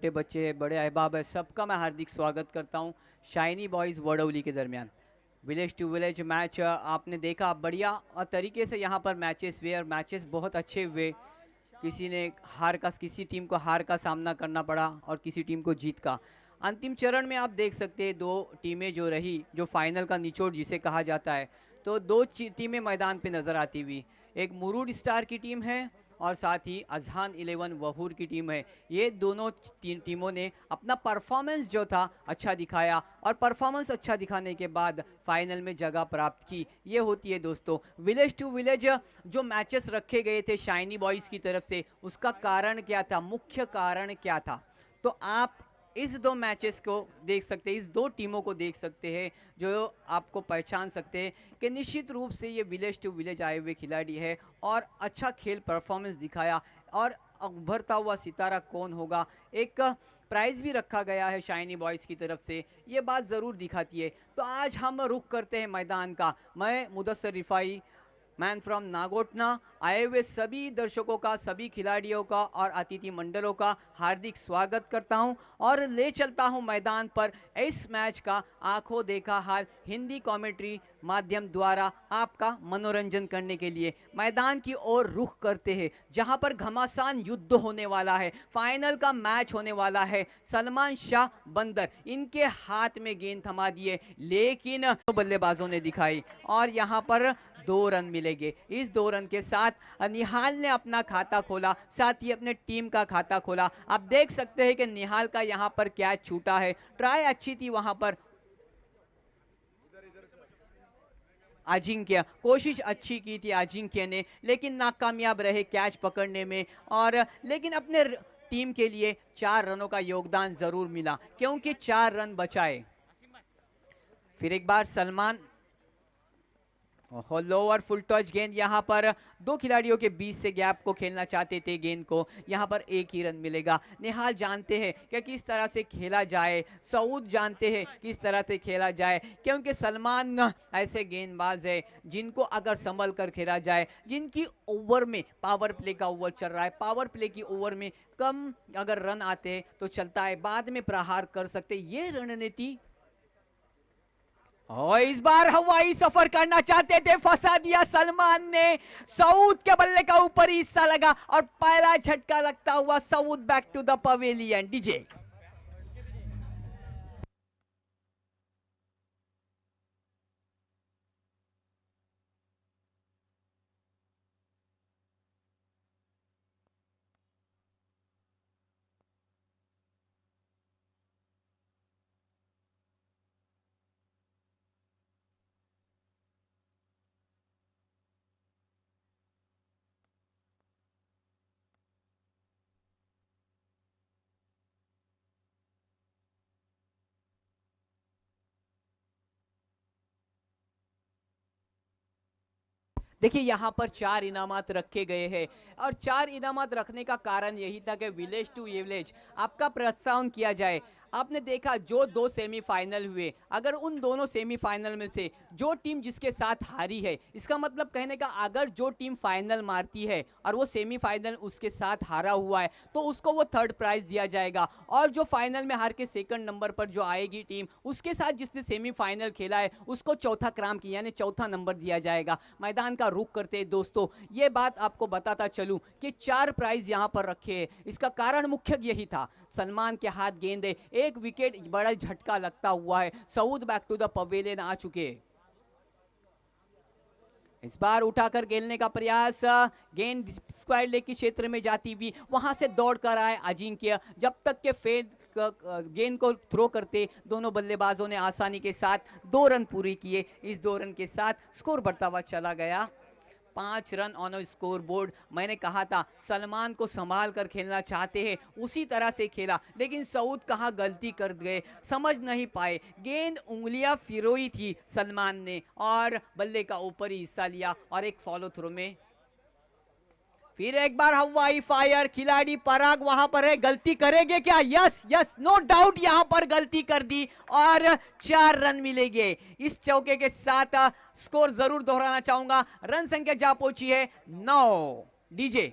छोटे बच्चे हैं, बड़े अहबाब है, सबका मैं हार्दिक स्वागत करता हूं शाइनी बॉयज़ वडोली के दरमियान विलेज टू विलेज मैच। आपने देखा बढ़िया और तरीके से यहाँ पर मैचेस हुए और मैचेस बहुत अच्छे हुए। किसी टीम को हार का सामना करना पड़ा और किसी टीम को जीत का। अंतिम चरण में आप देख सकते हैं दो टीमें जो रही, जो फाइनल का निचोड़ जिसे कहा जाता है, तो दो टीमें मैदान पे नज़र आती हुई। एक मुरूड स्टार की टीम है और साथ ही अजहान 11 वहूर की टीम है। ये दोनों टीमों ने अपना परफॉर्मेंस जो था अच्छा दिखाया और परफॉर्मेंस अच्छा दिखाने के बाद फाइनल में जगह प्राप्त की। ये होती है दोस्तों विलेज टू विलेज। जो मैचेस रखे गए थे शाइनी बॉयज़ की तरफ से, उसका कारण क्या था, मुख्य कारण क्या था, तो आप इस दो मैचेस को देख सकते हैं, इस दो टीमों को देख सकते हैं, जो आपको पहचान सकते हैं कि निश्चित रूप से ये विलेज टू विलेज आए हुए खिलाड़ी है और अच्छा खेल परफॉर्मेंस दिखाया। और उभरता हुआ सितारा कौन होगा, एक प्राइज़ भी रखा गया है शाइनी बॉयज़ की तरफ से, ये बात ज़रूर दिखाती है। तो आज हम रुख करते हैं मैदान का। मैं मुदस्सर रिफाई, मैन फ्रॉम नागोटना, आए हुए सभी दर्शकों का, सभी खिलाड़ियों का और अतिथि मंडलों का हार्दिक स्वागत करता हूं और ले चलता हूं मैदान पर इस मैच का आंखों देखा हाल हिंदी कमेंट्री माध्यम द्वारा आपका मनोरंजन करने के लिए। मैदान की ओर रुख करते हैं जहां पर घमासान युद्ध होने वाला है, फाइनल का मैच होने वाला है। सलमान शाह बंदर, इनके हाथ में गेंद थमा दिए लेकिन बल्लेबाजों ने दिखाई और यहां पर 2 रन मिलेंगे। इस 2 रन के साथ निहाल ने अपना खाता खोला, साथ ही अपने टीम का खाता खोला। आप देख सकते हैं कि निहाल का यहां पर कैच छूटा है, ट्राई अच्छी थी वहां पर, अजिंक्य कोशिश अच्छी की थी अजिंक्य ने, लेकिन नाकामयाब रहे कैच पकड़ने में। और लेकिन अपने टीम के लिए 4 रनों का योगदान जरूर मिला क्योंकि 4 रन बचाए। फिर एक बार सलमान, लोअर फुल टच गेंद, यहाँ पर दो खिलाड़ियों के बीच से गैप को खेलना चाहते थे गेंद को, यहाँ पर एक ही रन मिलेगा। निहाल जानते हैं कि किस तरह से खेला जाए, सऊद जानते हैं किस तरह से खेला जाए, क्योंकि सलमान ऐसे गेंदबाज है जिनको अगर संभल कर खेला जाए, जिनकी ओवर में पावर प्ले का ओवर चल रहा है, पावर प्ले की ओवर में कम अगर रन आते हैं तो चलता है, बाद में प्रहार कर सकते, ये रणनीति। और इस बार हवाई सफर करना चाहते थे, फंसा दिया सलमान ने। सऊद के बल्ले का ऊपर हिस्सा लगा और पहला झटका लगता हुआ Saud back to the pavilion. DJ देखिए यहाँ पर 4 इनामात रखे गए हैं और 4 इनामात रखने का कारण यही था कि विलेज टू विलेज आपका प्रोत्साहन किया जाए। आपने देखा जो 2 सेमीफाइनल हुए, अगर उन दोनों सेमीफाइनल में से जो टीम जिसके साथ हारी है, इसका मतलब कहने का अगर जो टीम फाइनल मारती है और वो सेमीफाइनल उसके साथ हारा हुआ है तो उसको वो थर्ड प्राइज दिया जाएगा, और जो फाइनल में हार के सेकंड नंबर पर जो आएगी टीम, उसके साथ जिसने सेमीफाइनल खेला है उसको चौथा क्रम की यानी चौथा नंबर दिया जाएगा। मैदान का रुख करते हैं दोस्तों, ये बात आपको बताता चलूं कि 4 प्राइज यहां पर रखे हैं। इसका कारण मुख्य यही था, सलमान के हाथ गेंद है, एक विकेट बड़ा झटका लगता हुआ है, Saud back to the pavilion आ चुके हैं। इस बार उठाकर खेलने का प्रयास, गेंद स्क्वायर लेग के क्षेत्र में जाती हुई वहां से दौड़कर आए अजिंक्य, जब तक के फेड गेंद को थ्रो करते दोनों बल्लेबाजों ने आसानी के साथ 2 रन पूरी किए। इस 2 रन के साथ स्कोर बढ़ता हुआ चला गया, 5 रन ऑन स्कोर बोर्ड। मैंने कहा था सलमान को संभाल कर खेलना चाहते हैं, उसी तरह से खेला, लेकिन सऊद कहाँ गलती कर गए, समझ नहीं पाए, गेंद उंगलियां फिरोई थी सलमान ने और बल्ले का ऊपरी हिस्सा लिया और एक फॉलो थ्रो में। फिर एक बार हवाई फायर, खिलाड़ी पराग वहां पर है, गलती करेंगे क्या? यस यस, नो डाउट यहां पर गलती कर दी और 4 रन मिलेंगे। इस चौके के साथ स्कोर जरूर दोहराना चाहूंगा, रन संख्या जा पहुंची है 9। DJ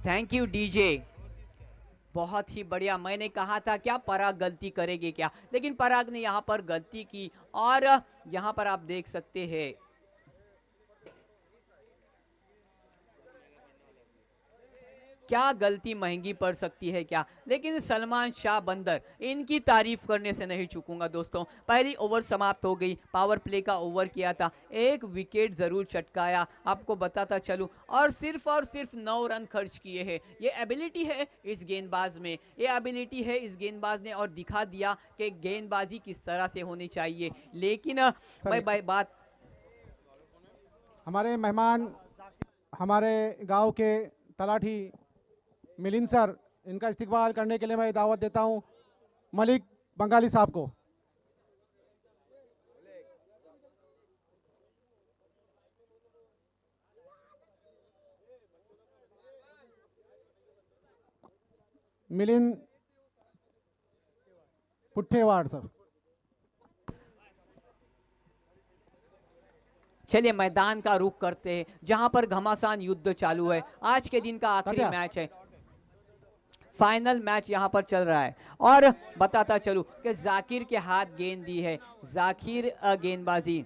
thank you DJ. बहुत ही बढ़िया। मैंने कहा था क्या पराग गलती करेगी क्या, लेकिन पराग ने यहाँ पर गलती की और यहाँ पर आप देख सकते हैं क्या गलती महंगी पड़ सकती है क्या। लेकिन सलमान शाह बंदर, इनकी तारीफ करने से नहीं चूकूंगा दोस्तों। पहली ओवर समाप्त हो गई, पावर प्ले का ओवर किया था, एक विकेट जरूर चटकाया, आपको बताता चलूं, और सिर्फ 9 रन खर्च किए हैं। ये एबिलिटी है इस गेंदबाज में, ये एबिलिटी है इस गेंदबाज ने, और दिखा दिया कि गेंदबाजी किस तरह से होनी चाहिए। लेकिन मैं बात, हमारे मेहमान हमारे गांव के तलाठी मिलिंद सर, इनका इस्तकबाल करने के लिए मैं दावत देता हूं मलिक बंगाली साहब को। मिलिंद पुट्ठेवाड़ सर। चलिए मैदान का रुख करते हैं जहां पर घमासान युद्ध चालू है। आज के दिन का आखिरी मैच है, फाइनल मैच यहां पर चल रहा है। और बताता चलूं कि जाकिर के हाथ गेंद दी है, जाकिर गेंदबाजी,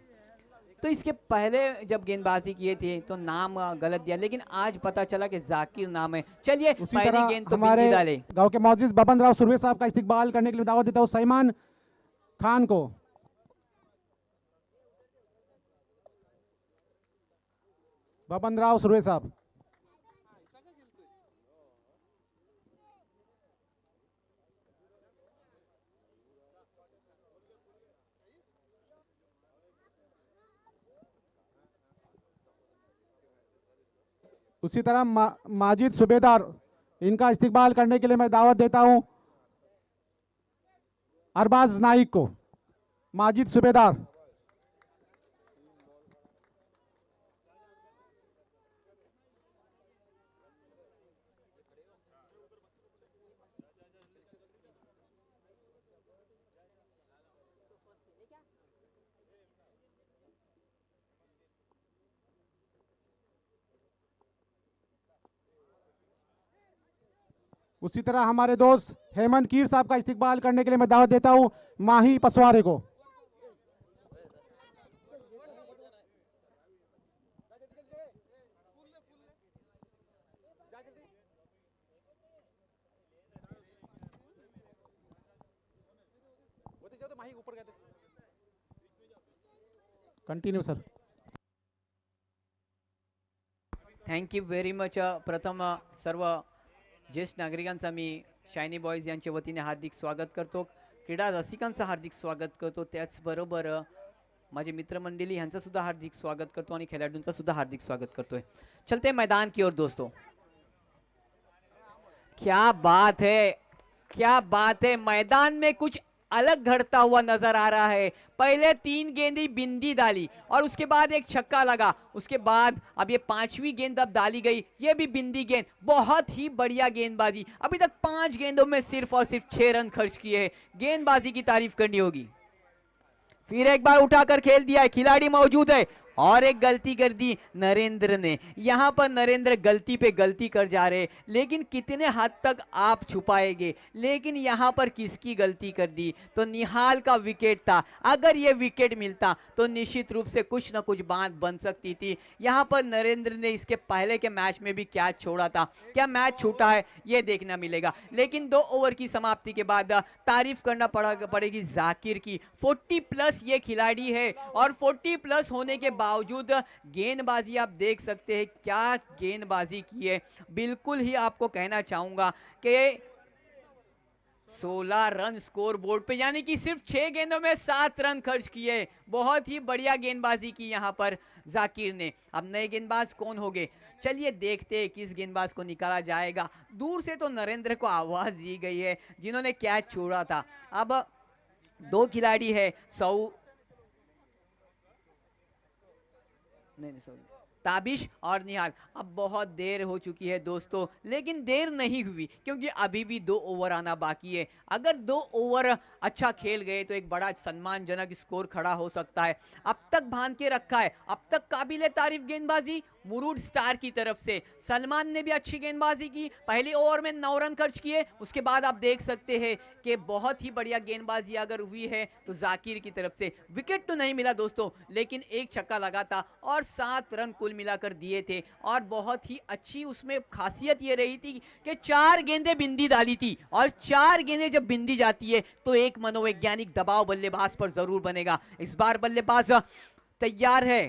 तो इसके पहले जब गेंदबाजी किए थे तो नाम गलत दिया, लेकिन आज पता चला कि जाकिर नाम है। चलिए पहली गेंद तो बिंदी डाले। गांव के मौजूद बबन राव सुरवे साहब का इस्तकबाल करने के लिए दावत देता हूं सईमान खान को। बबन राव सुरवे साहब। उसी तरह माजिद सुबेदार, इनका इस्तकबाल करने के लिए मैं दावत देता हूं अरबाज नाइक को। माजिद सुबेदार। उसी तरह हमारे दोस्त हेमंत कीर साहब का इस्तकबाल करने के लिए मैं दावत देता हूं माही पसवारे को। Continue sir. Thank you very much. प्रथम सर्व ज्येष्ठ नागरिकांचा मी शायनी बॉयज यांच्या वतीने हार्दिक स्वागत करतो, क्रीडा रसिकांचं हार्दिक स्वागत करतो, त्याचबरोबर माझे मित्रमंडळी यांचं सुद्धा हार्दिक स्वागत करतो आणि खिलाडूंचं सुद्धा हार्दिक स्वागत करतोय। चलते मैदान की ओर दोस्तों। क्या बात है, क्या बात है, मैदान में कुछ अलग घड़ता हुआ नजर आ रहा है। पहले 3 गेंदी बिंदी डाली और उसके बाद एक छक्का लगा, उसके बाद अब ये 5वीं गेंद अब डाली गई, ये भी बिंदी गेंद। बहुत ही बढ़िया गेंदबाजी। अभी तक 5 गेंदों में सिर्फ और सिर्फ 6 रन खर्च किए हैं। गेंदबाजी की तारीफ करनी होगी। फिर एक बार उठाकर खेल दिया है, खिलाड़ी मौजूद है, और एक गलती कर दी नरेंद्र ने। यहां पर नरेंद्र गलती पे गलती कर जा रहे, लेकिन कितने हद तक आप छुपाएंगे। लेकिन यहां पर किसकी गलती कर दी, तो निहाल का विकेट था। अगर ये विकेट मिलता तो निश्चित रूप से कुछ ना कुछ बात बन सकती थी। यहां पर नरेंद्र ने इसके पहले के मैच में भी कैच छोड़ा था, क्या मैच छूटा है ये देखना मिलेगा। लेकिन 2 ओवर की समाप्ति के बाद तारीफ करना पड़ेगी जाकिर की। 40+ ये खिलाड़ी है, और 40+ होने के बावजूद गेंदबाजी आप देख सकते हैं, क्या गेंदबाजी की है। बिल्कुल ही आपको कहना चाहूंगा कि 16 रन स्कोर बोर्ड पे, यानी कि सिर्फ 6 गेंदों में 7 रन खर्च किए। बहुत ही बढ़िया गेंदबाजी की यहां पर जाकिर ने। अब नए गेंदबाज कौन होंगे, चलिए देखते हैं किस गेंदबाज को निकाला जाएगा। दूर से तो नरेंद्र को आवाज दी गई है जिन्होंने कैच छोड़ा था। अब 2 खिलाड़ी है, ताबिश और निहाल। अब बहुत देर हो चुकी है दोस्तों, लेकिन देर नहीं हुई क्योंकि अभी भी 2 ओवर आना बाकी है। अगर 2 ओवर अच्छा खेल गए तो एक बड़ा सम्मानजनक स्कोर खड़ा हो सकता है। अब तक बांध के रखा है, अब तक काबिले तारीफ गेंदबाजी मुरूड स्टार की तरफ से। सलमान ने भी अच्छी गेंदबाजी की, पहले ओवर में 9 रन खर्च किए। उसके बाद आप देख सकते हैं कि बहुत ही बढ़िया गेंदबाजी अगर हुई है तो जाकिर की तरफ से। विकेट तो नहीं मिला दोस्तों, लेकिन एक छक्का लगा था और 7 रन कुल मिलाकर दिए थे। और बहुत ही अच्छी उसमें खासियत ये रही थी कि 4 गेंदें बिंदी डाली थी, और 4 गेंदें जब बिंदी जाती है तो एक मनोवैज्ञानिक दबाव बल्लेबाज पर जरूर बनेगा। इस बार बल्लेबाज तैयार है।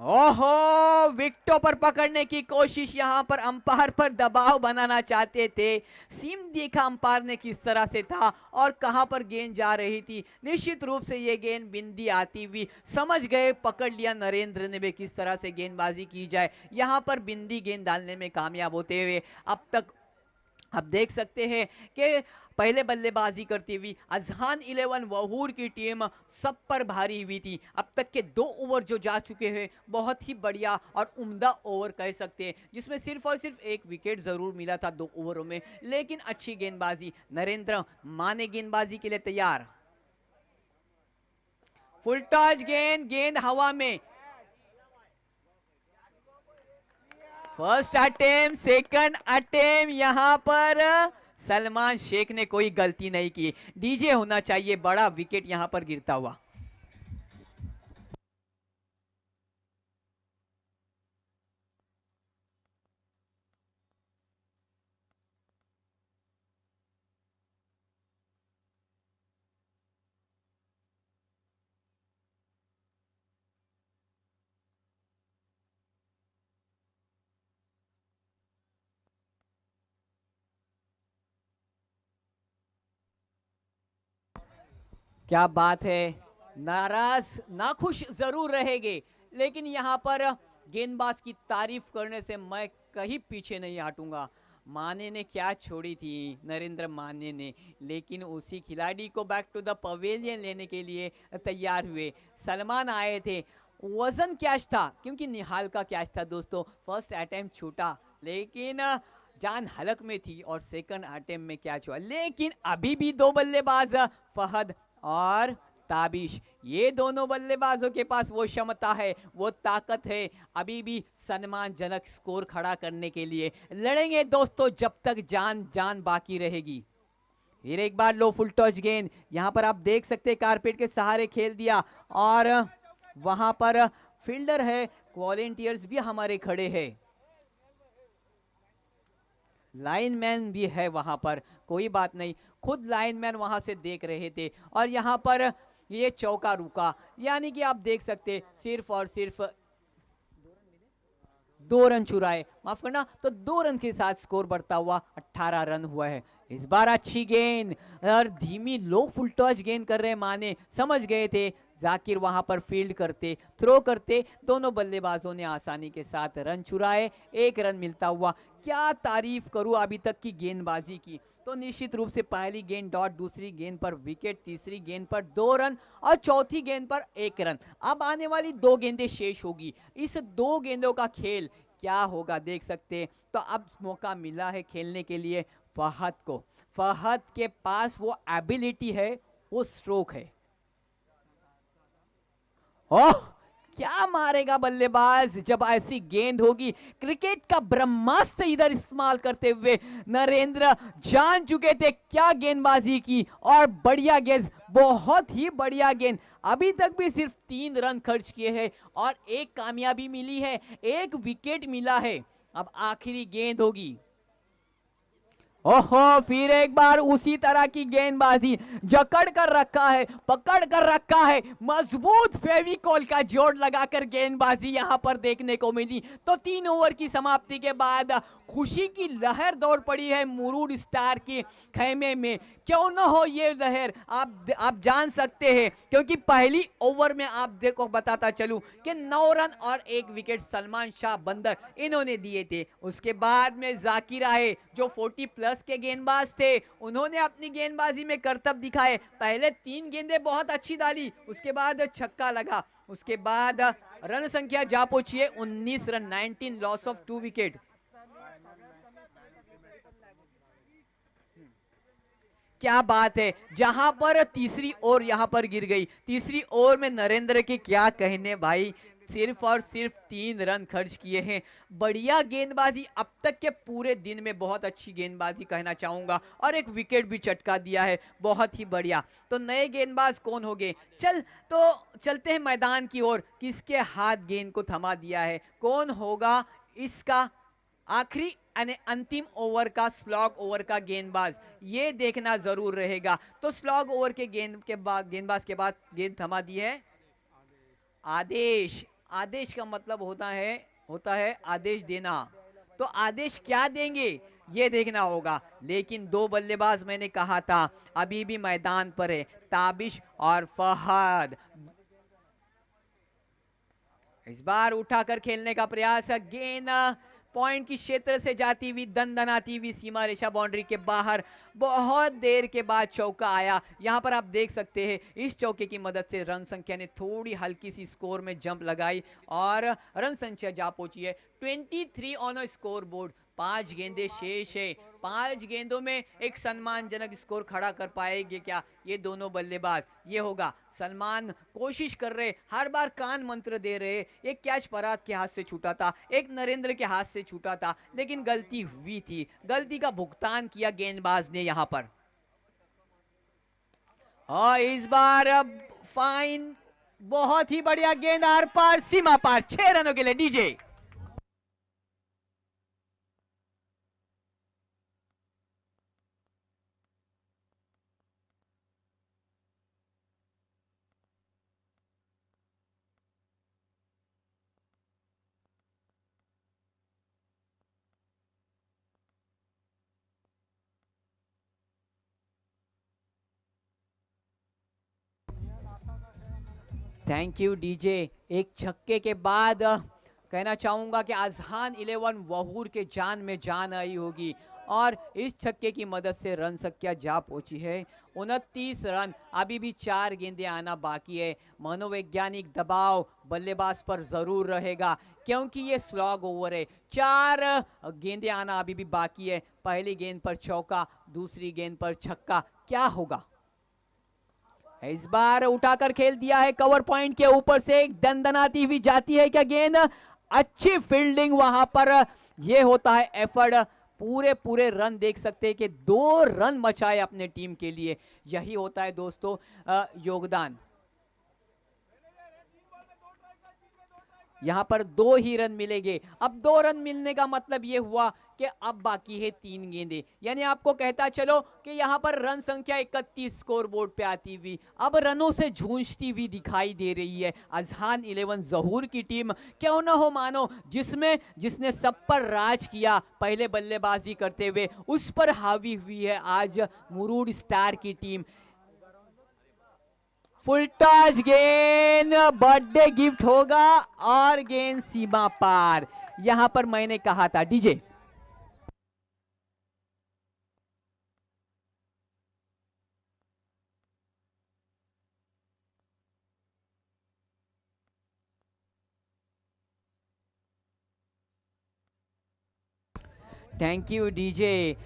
ओहो, विकेटों पर पकड़ने की कोशिश, यहां पर अंपायर पर दबाव बनाना चाहते थे। सीम देखा अंपायर ने किस तरह से था और कहां पर गेंद जा रही थी। निश्चित रूप से ये गेंद बिंदी आती हुई समझ गए, पकड़ लिया नरेंद्र ने भी किस तरह से गेंदबाजी की जाए। यहां पर बिंदी गेंद डालने में कामयाब होते हुए अब तक आप देख सकते हैं कि पहले बल्लेबाजी करती हुई अजहान 11 वहूर की टीम सब पर भारी हुई थी। अब तक के 2 ओवर जो जा चुके हैं बहुत ही बढ़िया और उम्दा ओवर कह सकते हैं, जिसमें सिर्फ और सिर्फ एक विकेट जरूर मिला था 2 ओवरों में, लेकिन अच्छी गेंदबाजी। नरेंद्र माने गेंदबाजी के लिए तैयार। फुल टॉस गेंद, गेंद हवा में। फर्स्ट अटेम्प्ट, सेकंड अटेम्प्ट, यहां पर सलमान शेख ने कोई गलती नहीं की। डीजे होना चाहिए, बड़ा विकेट यहां पर गिरता हुआ। क्या बात है, नाराज नाखुश जरूर रहेंगे, लेकिन यहां पर गेंदबाज की तारीफ करने से मैं कहीं पीछे नहीं हटूंगा। माने ने क्या छोड़ी थी, नरेंद्र माने ने, लेकिन उसी खिलाड़ी को बैक टू द पवेलियन लेने के लिए तैयार हुए। सलमान आए थे, वजन कैच था, क्योंकि निहाल का कैच था दोस्तों। फर्स्ट अटेम्प्ट छूटा, लेकिन जान हलक में थी, और सेकंड अटेम्प्ट में कैच हुआ। लेकिन अभी भी 2 बल्लेबाज, फहद और ताबिश, ये दोनों बल्लेबाजों के पास वो क्षमता है, वो ताकत है, अभी भी सम्मानजनक स्कोर खड़ा करने के लिए लड़ेंगे दोस्तों, जब तक जान बाकी रहेगी। फिर एक बार लो फुल टॉस गेंद, यहां पर आप देख सकते हैं कारपेट के सहारे खेल दिया, और वहां पर फील्डर है, वॉलेंटियर्स भी हमारे खड़े हैं, लाइनमैन भी है वहां पर, कोई बात नहीं, खुद लाइनमैन वहां से देख रहे थे। और यहां पर ये चौका रुका, यानी कि आप देख सकते सिर्फ और सिर्फ 2 रन चुराए, माफ करना, तो 2 रन के साथ स्कोर बढ़ता हुआ 18 रन हुआ है। इस बार अच्छी गेंद और धीमी लो फुल टॉस गेंद कर रहे माने, समझ गए थे जाकिर वहां पर फील्ड करते, थ्रो करते, दोनों बल्लेबाजों ने आसानी के साथ रन चुराए, 1 रन मिलता हुआ। क्या तारीफ करूं अभी तक की गेंदबाजी की, तो निश्चित रूप से पहली गेंद डॉट, दूसरी गेंद पर विकेट, तीसरी गेंद पर 2 रन और चौथी गेंद पर 1 रन। अब आने वाली 2 गेंदें शेष होगी, इस 2 गेंदों का खेल क्या होगा देख सकते। तो अब मौका मिला है खेलने के लिए फहद को, फहद के पास वो एबिलिटी है, वो स्ट्रोक है। ओह, क्या मारेगा बल्लेबाज जब ऐसी गेंद होगी। क्रिकेट का ब्रह्मास्त्र इधर इस्तेमाल करते हुए नरेंद्र जान चुके थे क्या गेंदबाजी की, और बढ़िया गेंद, बहुत ही बढ़िया गेंद। अभी तक भी सिर्फ 3 रन खर्च किए हैं और 1 कामयाबी मिली है, 1 विकेट मिला है। अब आखिरी गेंद होगी। ओहो, फिर एक बार उसी तरह की गेंदबाजी, जकड़ कर रखा है, पकड़ कर रखा है, मजबूत फेविकॉल का जोड़ लगाकर गेंदबाजी यहां पर देखने को मिली। तो 3 ओवर की समाप्ति के बाद खुशी की लहर दौड़ पड़ी है मुरूड स्टार के खेमे में। क्यों न हो ये लहर, आप जान सकते हैं, क्योंकि पहली ओवर में आप देखो, बताता चलूं कि 9 रन और 1 विकेट सलमान शाह बंदर इन्होंने दिए थे। उसके बाद में जाकिर आए जो 40 प्लस के गेंदबाज थे, उन्होंने अपनी गेंदबाजी में करतब दिखाए। पहले 3 गेंदें बहुत अच्छी डाली, उसके बाद छक्का लगा, उसके बाद रन संख्या जा पहुंची है 19 रन, 19 लॉस ऑफ 2 विकेट। क्या बात है, जहां पर तीसरी ओवर यहां पर गिर गई। तीसरी ओवर में नरेंद्र के क्या कहने भाई, सिर्फ और सिर्फ 3 रन खर्च किए हैं। बढ़िया गेंदबाजी, अब तक के पूरे दिन में बहुत अच्छी गेंदबाजी कहना चाहूंगा, और एक विकेट भी चटका दिया है, बहुत ही बढ़िया। तो नए गेंदबाज कौन होंगे? चलते हैं मैदान की ओर। किसके हाथ गेंद को थमा दिया है, कौन होगा इसका आखिरी यानी अंतिम ओवर का, स्लॉग ओवर का गेंदबाज, ये देखना जरूर रहेगा। तो स्लॉग ओवर के गेंदबाज के बाद गेंद थमा दी है आदेश। आदेश का मतलब होता है आदेश देना। तो आदेश क्या देंगे ये देखना होगा। लेकिन 2 बल्लेबाज मैंने कहा था अभी भी मैदान पर है, ताबिश और फहद। इस बार उठाकर खेलने का प्रयास, गेंद पॉइंट की क्षेत्र से जाती हुई, दंदनाती हुई सीमा रेखा बाउंड्री के बाहर। बहुत देर के बाद चौका आया। यहां पर आप देख सकते हैं इस चौके की मदद से रन संख्या ने थोड़ी हल्की सी स्कोर में जंप लगाई और रन संख्या जा पहुंची है 23 ऑन अ स्कोर बोर्ड। 5 गेंदें शेष है। 5 गेंदों में एक सम्मानजनक स्कोर खड़ा कर पाएंगे क्या ये दोनों बल्लेबाज? ये होगा। सलमान कोशिश कर रहे, हर बार कान मंत्र दे रहे। एक कैच पराग के हाथ से छूटा था, एक नरेंद्र के हाथ से छूटा था, लेकिन गलती हुई थी। गलती का भुगतान किया गेंदबाज ने यहां पर। और इस बार अब फाइन, बहुत ही बढ़िया गेंद आर पार सीमा पार, 6 रनों के लिए डीजे। Thank you DJ. एक छक्के के बाद कहना चाहूंगा कि अजहान 11 वहूर के जान में जान आई होगी, और इस छक्के की मदद से रन संख्या जा पहुंची है 29 रन। अभी भी 4 गेंदें आना बाकी है। मनोवैज्ञानिक दबाव बल्लेबाज पर जरूर रहेगा क्योंकि ये स्लॉग ओवर है। 4 गेंदें आना अभी भी बाकी है। पहली गेंद पर चौका, दूसरी गेंद पर छक्का, क्या होगा? इस बार उठाकर खेल दिया है कवर पॉइंट के ऊपर से, एक दंदनाती हुई जाती है क्या गेंद? अच्छी फील्डिंग वहां पर। यह होता है एफर्ट। पूरे रन देख सकते हैं कि 2 रन मचाए अपने टीम के लिए। यही होता है दोस्तों योगदान। यहां पर 2 ही रन मिलेंगे। अब 2 रन मिलने का मतलब यह हुआ कि अब बाकी है 3 गेंदें। यानी आपको कहता चलो कि यहां पर रन संख्या 31 स्कोर बोर्ड पे आती हुई अब रनों से जूझती हुई दिखाई दे रही है अजहान 11 ज़हूर की टीम। क्यों ना हो मानो, जिसने सब पर राज किया पहले बल्लेबाजी करते हुए, उस पर हावी हुई है आज मुरूड स्टार की टीम। फुल टॉस गेंद, बर्थडे गिफ्ट होगा और गेंद सीमा पार। यहां पर मैंने कहा था DJ. Thank you DJ.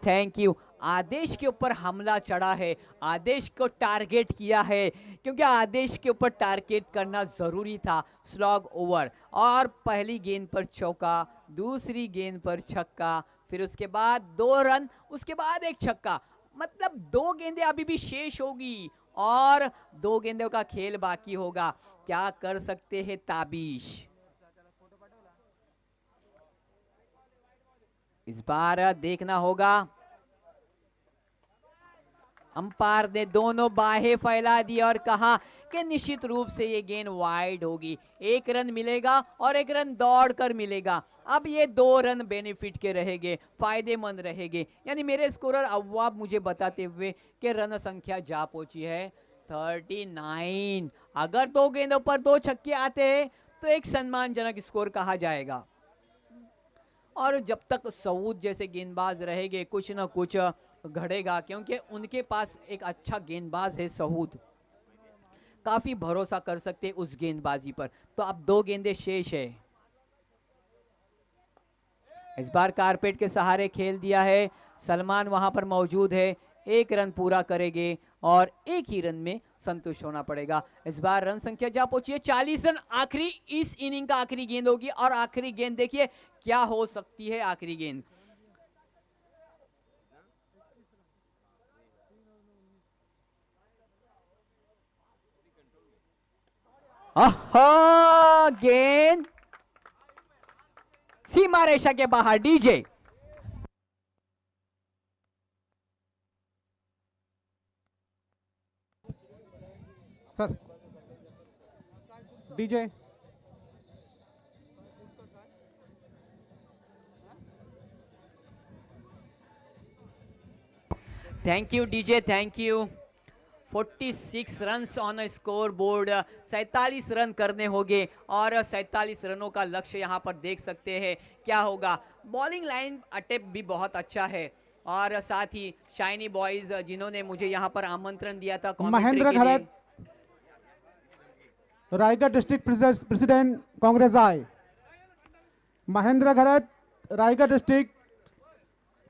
Thank you. आदेश के ऊपर हमला चढ़ा है, आदेश को टारगेट किया है क्योंकि आदेश के ऊपर टारगेट करना जरूरी था। स्लॉग ओवर, और पहली गेंद पर चौका, दूसरी गेंद पर छक्का, फिर उसके बाद 2 रन, उसके बाद एक छक्का। मतलब 2 गेंदें अभी भी शेष होगी और 2 गेंदों का खेल बाकी होगा। क्या कर सकते हैं ताबिश? इस बार देखना होगा। अंपायर ने दोनों बाहें फैला दी और कहा कि निश्चित रूप से ये गेंद वाइड होगी। 1 रन मिलेगा और 1 रन दौड़कर मिलेगा। अब ये 2 रन बेनिफिट के रहेंगे, फायदेमंद रहेंगे। यानी मेरे स्कोरर अव्वाब मुझे बताते हुए कि रन संख्या जा पहुंची है 39। अगर 2 गेंदों पर 2 छक्के आते हैं तो एक सम्मानजनक स्कोर कहा जाएगा। और जब तक सऊद जैसे गेंदबाज रहेंगे कुछ ना कुछ घड़ेगा, क्योंकि उनके पास एक अच्छा गेंदबाज है सऊद, काफी भरोसा कर सकते उस गेंदबाजी पर। तो अब 2 गेंदें शेष है। इस बार कारपेट के सहारे खेल दिया है, सलमान वहां पर मौजूद है। 1 रन पूरा करेंगे और 1 ही रन में संतुष्ट होना पड़ेगा। इस बार रन संख्या जा पहुंची है 40 रन। आखिरी इस इनिंग का आखिरी गेंद होगी और आखिरी गेंद देखिए क्या हो सकती है। आखिरी गेंद गेंद सीमा रेखा के बाहर। DJ sir, DJ thank you DJ, thank you. 46 runs on score board, 47 run करने होंगे और 47 रनों का लक्ष्य यहां पर देख सकते हैं क्या होगा। बॉलिंग लाइन अटेम्प्ट भी बहुत अच्छा है और साथ ही शाइनी बॉयज जिन्होंने मुझे यहां पर आमंत्रण दिया था महेंद्र घरत, रायगढ़ डिस्ट्रिक्ट प्रेसिडेंट कांग्रेस आई। महेंद्र घरत, रायगढ़ डिस्ट्रिक्ट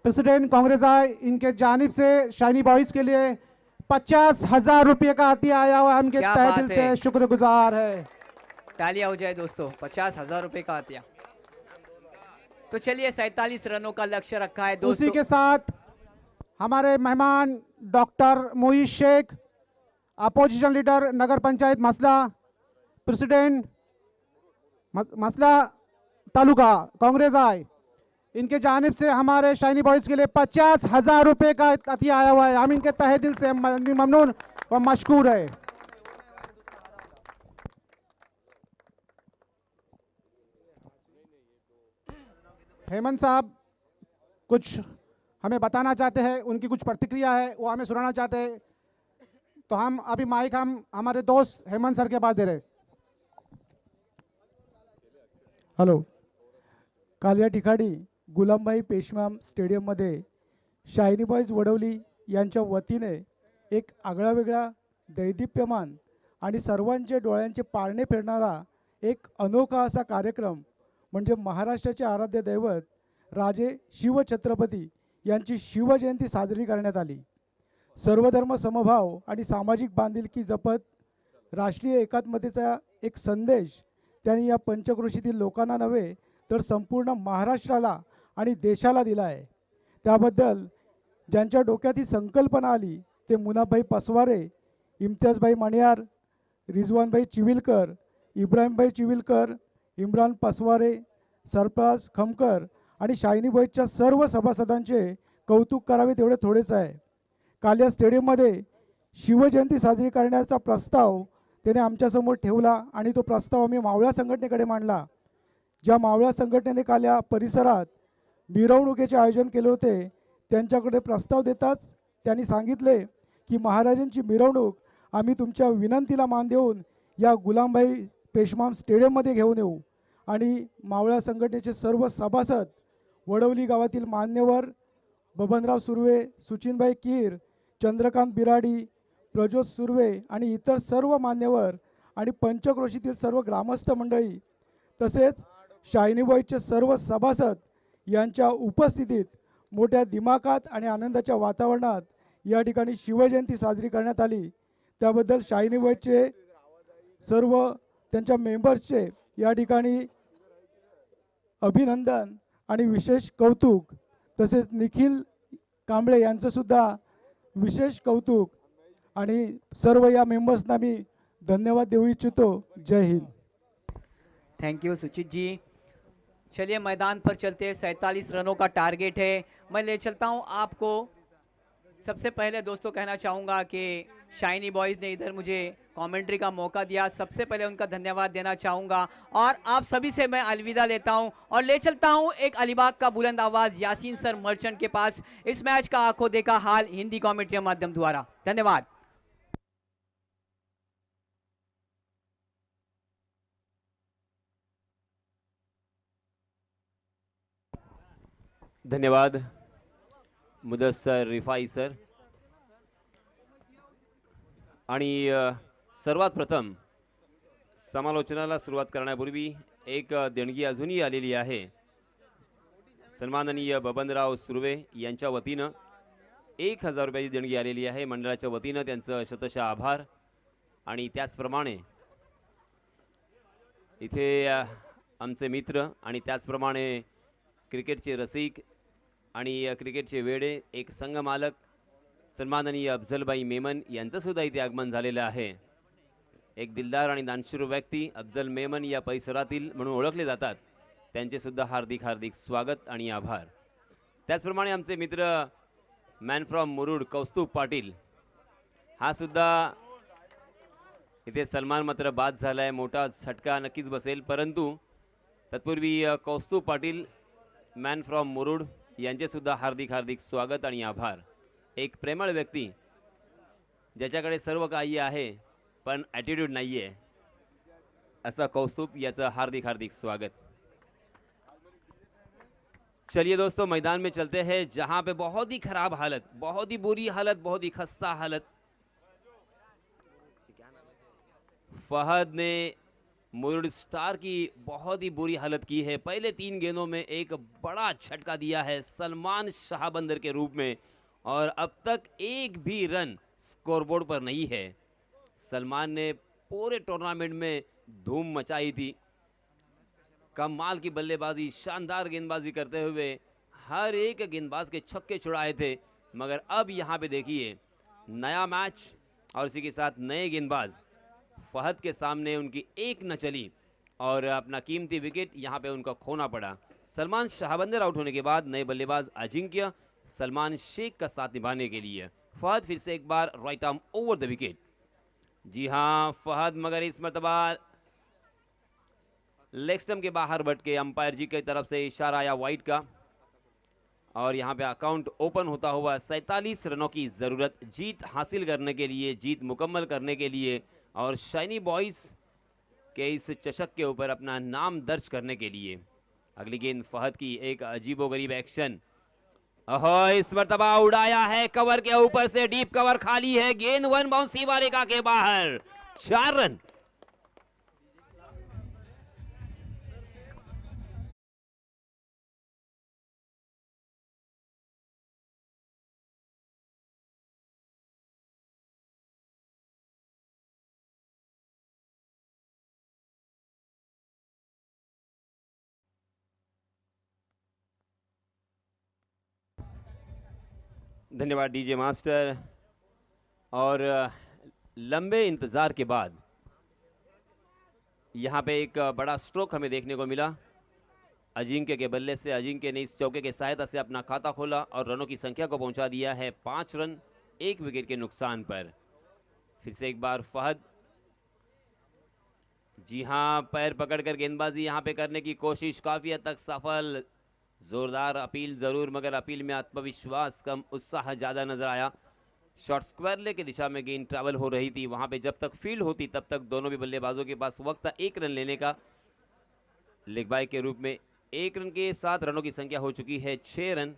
प्रेसिडेंट कांग्रेस आई, इनके जानिब से शाइनी बॉयज के लिए 50,000 रुपये का अतिया आया हुआ। हम तहे दिल से शुक्रगुजार है। तालियां हो जाए दोस्तों, 50,000 रुपये का अतिया। तो चलिए 47 रनों का लक्ष्य रखा है दोस्तों। उसी के साथ हमारे मेहमान डॉक्टर मोहित शेख, अपोजिशन लीडर नगर पंचायत मसला, प्रेसिडेंट मसला तालुका कांग्रेस आए, इनके जानिब से हमारे शाइनी बॉयज के लिए 50,000 रुपये का अतिया आया हुआ है। हम इनके तहे दिल से ममनून व मशकूर है। हेमंत साहब कुछ हमें बताना चाहते हैं, उनकी कुछ प्रतिक्रिया है वो हमें सुनाना चाहते हैं, तो हम अभी माइक हम हमारे दोस्त हेमंत सर के पास दे रहे। हॅलो, काल या ठिकाणी गुलामभाई पेशवाम स्टेडियममध्ये शायनी बॉयज वडवली यांच्या वतीने एक आगळावेगळा दैदिप्यमान आणि सर्वांचे डोळ्यांचे पारणे फिरणारा एक अनोखा असा कार्यक्रम म्हणजे महाराष्ट्राचे आराध्य दैवत राजे शिवछत्रपती यांची शिवजयंती साजरी करण्यात आली। सर्वधर्म समभाव आणि सामाजिक बांधिलकी जपत राष्ट्रीय एकात्मतेचा एक संदेश त्यांनी या पंचक्रोशीतील लोकांना नव्हे तर संपूर्ण महाराष्ट्राला आणि देशाला दिला आहे। त्याबद्दल ज्यांच्या डोक्यात ही संकल्पना आली ते मुनाभाई पसवारे, इम्तियाजभाई मणियार, रिजवानभाई चिविलकर, इब्राहिमभाई चिविलकर, इम्रान पसवारे, सरफराज खमकर आणि शायनी बॉयजच्या सर्व सभासदांचे कौतुक करावे तेवढे थोडेच आहे। काल या स्टेडियममध्ये शिवजयंती साजरी करण्याचा प्रस्ताव त्याने आमच्यासमोर ठेवला आणि तो प्रस्ताव आम्ही मावळा संघटनेकडे मांडला। ज्या मावळा संघटनेने काल या परिसरात मिरवणुकीचे आयोजन केले होते त्यांच्याकडे प्रस्ताव देताच त्यांनी सांगितले की महाराजांची मिरवणूक आम्ही तुमच्या विनंतीला मान देऊन या गुलामभाई पेशवाम स्टेडियममध्ये घेऊन येऊ। आणि मावळा संघटनेचे सर्व सभासद, वडवली गावातील मान्यवर बबनराव सुर्वे, सुचिनभाई कीर, चंद्रकांत बिराडी, प्रज्योत सुर्वे आणि इतर सर्व मान्यवर आणि पंचक्रोशीतील सर्व ग्रामस्थ मंडळी तसेच शायनी बॉयजचे सर्व सभासद यांच्या उपस्थितीत मोठ्या दिमाखात आणि आनंदाच्या वातावरणात या ठिकाणी शिवजयंती साजरी करण्यात आली। त्याबद्दल शायनी बॉयजचे सर्व त्यांच्या मेंबर्सचे या ठिकाणी अभिनंदन आणि विशेष कौतुक, तसेच निखिल कांबळे यांचं सुद्धा विशेष कौतुक आणि सर्व या मेंबर्सना मी धन्यवाद देऊ इच्छितो। जय हिंद। थैंक यू सुचित जी। चलिए मैदान पर चलते हैं, 47 रनों का टारगेट है। मैं ले चलता हूं आपको। सबसे पहले दोस्तों कहना चाहूँगा कि शाइनी बॉयज़ ने इधर मुझे कमेंट्री का मौका दिया, सबसे पहले उनका धन्यवाद देना चाहूँगा और आप सभी से मैं अलविदा लेता हूं और ले चलता हूं एक अलीबाग का बुलंद आवाज़ यासीन सर मर्चेंट के पास। इस मैच का आंखों देखा हाल हिंदी कमेंट्री के माध्यम द्वारा। धन्यवाद। धन्यवाद मुदस्सर रिफाई सर। आणि सर्वात प्रथम समालोचनाला सुरुवात करण्यापूर्वी एक देणगी अजूनही आलेली आहे। सन्माननीय बबनराव सुर्वे यांच्या वतीनं 1000 रुपयाची देणगी आलेली आहे। मंडळाच्या वतीनं त्यांचं शतशः आभार। आणि त्याचप्रमाणे इथे आमचे मित्र आणि त्याचप्रमाणे क्रिकेटचे रसिक आणि क्रिकेटचे वेडे एक संघ मालक सन्माननीय अफजलभाई मेमन यांचं सुद्धा इथे आगमन झालेलं आहे। एक दिलदार आणि दानशूर व्यक्ती अफजल मेमन या परिसरातील म्हणून ओळखले जातात, त्यांचे सुद्धा हार्दिक हार्दिक स्वागत आणि आभार। त्याचप्रमाणे आमचे मित्र मॅन फ्रॉम मुरुड कौस्तुभ पाटील हा सुद्धा इथे सन्मान मात्र बाद झालाय, मोठा झटका नक्कीच बसेल, परंतु तत्पूर्वी कौस्तुभ पाटील मॅन फ्रॉम मुरुड यांचे सुद्धा हार्दिक हार्दिक स्वागत आणि आभार। एक प्रेमळ व्यक्ती ज्याच्याकडे सर्व काही आहे पण ॲटिट्यूड नाही आहे, असा कौस्तुभ याचं हार्दिक हार्दिक स्वागत। चलिए दोस्तों, मैदान में चलते हैं जहां पे बहुत ही खराब हालत, बहुत ही बुरी हालत, बहुत ही खस्ता हालत। फहद ने मुरुड स्टार की बहुत ही बुरी हालत की है। पहले 3 गेंदों में एक बड़ा झटका दिया है सलमान शाहबंदर के रूप में और अब तक एक भी रन स्कोरबोर्ड पर नहीं है। सलमान ने पूरे टूर्नामेंट में धूम मचाई थी, कमाल की बल्लेबाजी, शानदार गेंदबाजी करते हुए हर एक गेंदबाज के छक्के छुड़ाए थे। मगर अब यहाँ पे देखिए नया मैच और इसी के साथ नए गेंदबाज, फहद के सामने उनकी एक न चली और अपना कीमती विकेट यहाँ पे उनका खोना पड़ा। सलमान शाहबंदर आउट होने के बाद नए बल्लेबाज अजिंक्य सलमान शेख का साथ निभाने के लिए फहद फिर से एक बार right arm over the wicket. जी हाँ, फहद मगर इस मरतबा लेग स्टंप के बाहर भटके, अंपायर जी की तरफ से इशारा आया वाइड का और यहाँ पे अकाउंट ओपन होता हुआ 47 रनों की ज़रूरत जीत हासिल करने के लिए, जीत मुकम्मल करने के लिए और शाइनी बॉयज़ के इस चषक के ऊपर अपना नाम दर्ज करने के लिए। अगली गेंद फहद की, एक अजीबोगरीब एक्शन, अहो इस मरतबा उड़ाया है कवर के ऊपर से, डीप कवर खाली है, गेंद वन बाउंस सीमा रेखा के बाहर, 4 रन। धन्यवाद डीजे मास्टर। और लंबे इंतज़ार के बाद यहाँ पे एक बड़ा स्ट्रोक हमें देखने को मिला अजिंक्य के बल्ले से। अजिंक्य ने इस चौके के सहायता से अपना खाता खोला और रनों की संख्या को पहुंचा दिया है 5 रन 1 विकेट के नुकसान पर। फिर से एक बार फहद, जी हाँ, पैर पकड़कर गेंदबाजी यहाँ पे करने की कोशिश, काफ़ी हद तक सफल, जोरदार अपील ज़रूर, मगर अपील में आत्मविश्वास कम, उत्साह ज़्यादा नजर आया। शॉर्ट स्क्वायर ले के दिशा में गेंद ट्रैवल हो रही थी, वहाँ पे जब तक फील्ड होती तब तक दोनों भी बल्लेबाजों के पास वक्त था 1 रन लेने का। लेग बाय के रूप में 1 रन के साथ रनों की संख्या हो चुकी है 6 रन।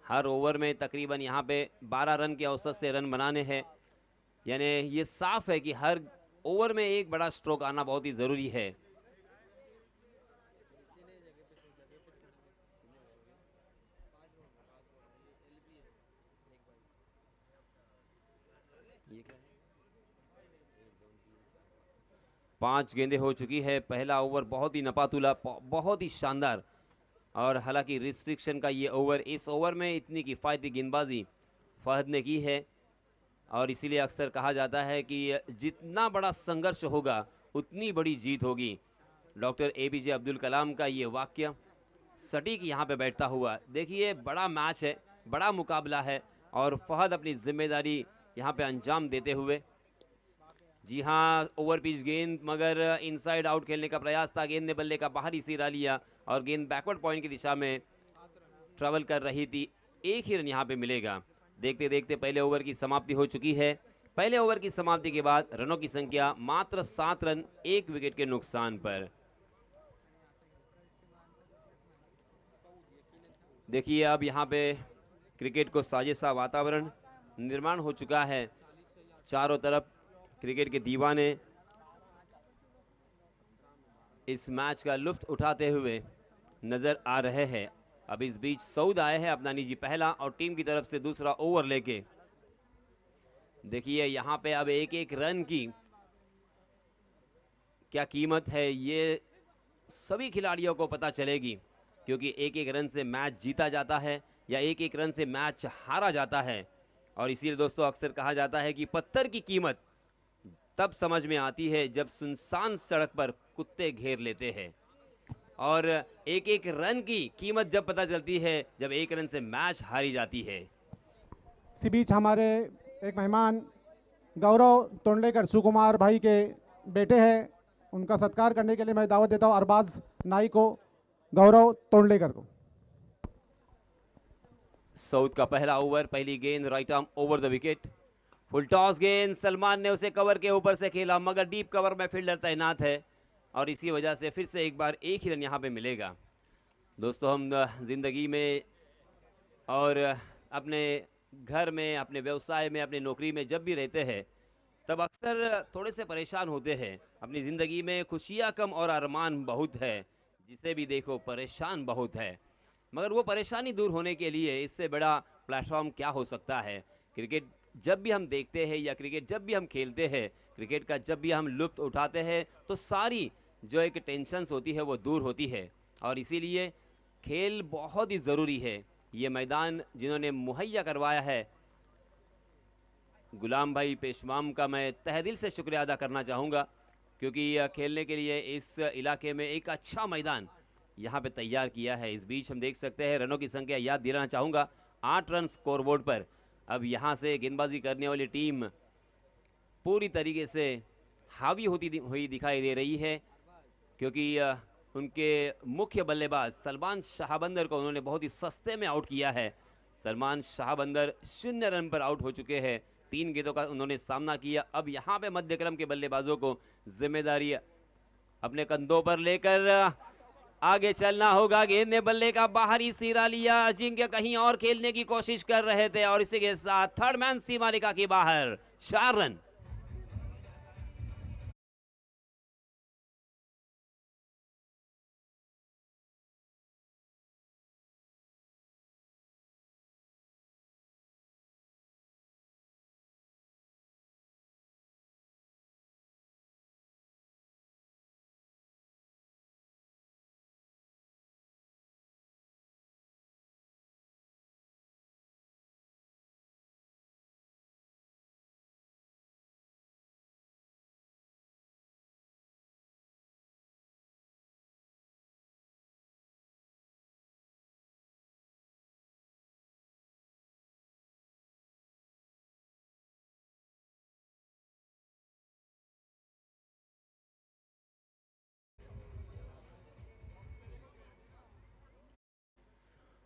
हर ओवर में तकरीबन यहाँ पे 12 रन के औसत से रन बनाने हैं, यानी ये साफ है कि हर ओवर में एक बड़ा स्ट्रोक आना बहुत ही ज़रूरी है। पांच गेंदें हो चुकी है, पहला ओवर बहुत ही नपातुला, बहुत ही शानदार, और हालांकि रिस्ट्रिक्शन का ये ओवर, इस ओवर में इतनी किफ़ायती गेंदबाजी फहद ने की है और इसीलिए अक्सर कहा जाता है कि जितना बड़ा संघर्ष होगा उतनी बड़ी जीत होगी। डॉक्टर APJ अब्दुल कलाम का ये वाक्य सटीक यहाँ पे बैठता हुआ। देखिए बड़ा मैच है, बड़ा मुकाबला है और फहद अपनी जिम्मेदारी यहाँ पे अंजाम देते हुए, जी हाँ, ओवर पिच गेंद, मगर इनसाइड आउट खेलने का प्रयास था, गेंद ने बल्ले का बाहरी सिरा लिया और गेंद बैकवर्ड पॉइंट की दिशा में ट्रैवल कर रही थी। एक ही रन यहाँ पे मिलेगा। देखते देखते पहले ओवर की समाप्ति हो चुकी है। पहले ओवर की समाप्ति के बाद रनों की संख्या मात्र 7 रन 1 विकेट के नुकसान पर। देखिए अब यहाँ पे क्रिकेट को साजिशा वातावरण निर्माण हो चुका है, चारों तरफ क्रिकेट के दीवाने इस मैच का लुत्फ उठाते हुए नजर आ रहे हैं। अब इस बीच सऊद आए हैं अपना निजी पहला और टीम की तरफ से दूसरा ओवर लेके। देखिए यहाँ पे अब एक एक रन की क्या कीमत है ये सभी खिलाड़ियों को पता चलेगी, क्योंकि एक एक रन से मैच जीता जाता है या एक एक रन से मैच हारा जाता है। और इसीलिए दोस्तों अक्सर कहा जाता है कि पत्थर की कीमत तब समझ में आती है जब सुनसान सड़क पर कुत्ते घेर लेते हैं, और एक एक रन की कीमत जब पता चलती है जब एक रन से मैच हारी जाती है। इसी बीच हमारे एक मेहमान गौरव तोंडलेकर सुकुमार भाई के बेटे हैं, उनका सत्कार करने के लिए मैं दावत देता हूं अरबाज नाई को, गौरव तोंडलेकर को। साउथ का पहला ओवर, पहली गेंद right arm over the wicket. Full toss गेंद, सलमान ने उसे कवर के ऊपर से खेला, मगर डीप कवर में फील्डर तैनात है और इसी वजह से फिर से एक बार एक ही रन यहाँ पे मिलेगा। दोस्तों हम ज़िंदगी में और अपने घर में, अपने व्यवसाय में, अपनी नौकरी में जब भी रहते हैं तब अक्सर थोड़े से परेशान होते हैं। अपनी ज़िंदगी में खुशियाँ कम और अरमान बहुत है, जिसे भी देखो परेशान बहुत है, मगर वो परेशानी दूर होने के लिए इससे बड़ा प्लेटफॉर्म क्या हो सकता है। क्रिकेट जब भी हम देखते हैं या क्रिकेट जब भी हम खेलते हैं, क्रिकेट का जब भी हम लुत्फ़ उठाते हैं तो सारी जो एक टेंशन्स होती है वो दूर होती है, और इसीलिए खेल बहुत ही ज़रूरी है। ये मैदान जिन्होंने मुहैया करवाया है, गुलाम भाई पेशवाम का मैं तहे दिल से शुक्रिया अदा करना चाहूँगा, क्योंकि खेलने के लिए इस इलाके में एक अच्छा मैदान यहाँ पे तैयार किया है। इस बीच हम देख सकते हैं रनों की संख्या याद दिलाना चाहूँगा, 8 रन स्कोरबोर्ड पर। अब यहाँ से गेंदबाजी करने वाली टीम पूरी तरीके से हावी होती हुई दिखाई दे रही है, क्योंकि उनके मुख्य बल्लेबाज सलमान शाहबंदर को उन्होंने बहुत ही सस्ते में आउट किया है। सलमान शाहबंदर 0 रन पर आउट हो चुके हैं, 3 गेंदों का उन्होंने सामना किया। अब यहाँ पे मध्यक्रम के बल्लेबाजों को जिम्मेदारी अपने कंधों पर लेकर आगे चलना होगा। गेंद ने बल्ले का बाहरी सिरा लिया, अजिंक्य कहीं और खेलने की कोशिश कर रहे थे और इसी के साथ थर्ड मैन सीमा रेखा के बाहर, 4 रन।